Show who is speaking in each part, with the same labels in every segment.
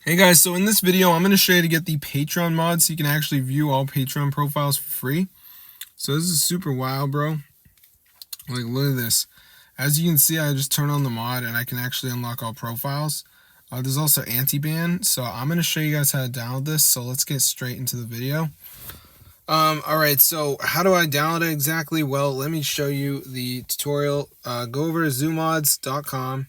Speaker 1: Hey guys, so in this video, I'm going to show you to get the Patreon mod so you can actually view all Patreon profiles for free. So this is super wild, bro. Like, look at this. As you can see, I just turn on the mod and I can actually unlock all profiles. There's also anti-ban, so I'm going to show you guys how to download this. So let's get straight into the video. Alright, so how do I download it exactly? Well, let me show you the tutorial. Go over to zoomods.com.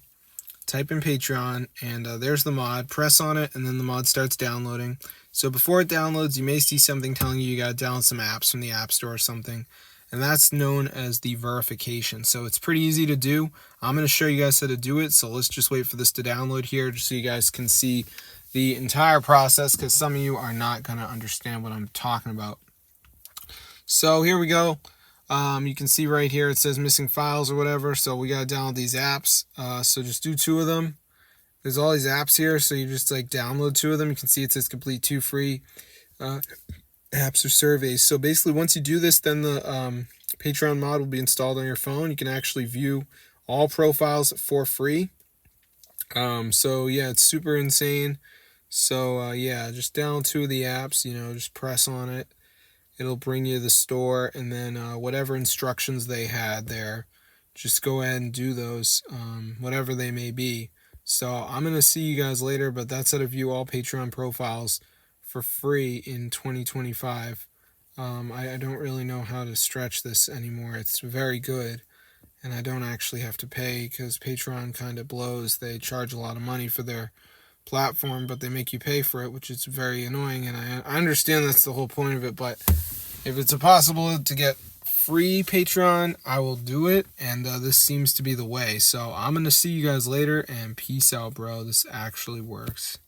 Speaker 1: Type in Patreon, and there's the mod. Press on it, and then the mod starts downloading. So before it downloads, you may see something telling you got to download some apps from the App Store or something, and that's known as the verification. So it's pretty easy to do. I'm going to show you guys how to do it, so let's just wait for this to download here just so you guys can see the entire process, because some of you are not going to understand what I'm talking about. So here we go. You can see right here it says missing files or whatever, so we got to download these apps. So just do 2 of them. There's all these apps here, so you just like download 2 of them. You can see it says complete 2 free apps or surveys. So basically once you do this, then the Patreon mod will be installed on your phone. You can actually view all profiles for free. So yeah, it's super insane. So yeah, just download 2 of the apps, just press on it. It'll bring you to the store, and then whatever instructions they had there, just go ahead and do those, whatever they may be. So I'm going to see you guys later, but that's how to view all Patreon profiles for free in 2025. I don't really know how to stretch this anymore. It's very good, and I don't actually have to pay because Patreon kind of blows. They charge a lot of money for their platform, but they make you pay for it, which is very annoying, and I understand that's the whole point of it, but if it's possible to get free Patreon, I will do it, and this seems to be the way. So I'm going to see you guys later, and peace out, bro. This actually works.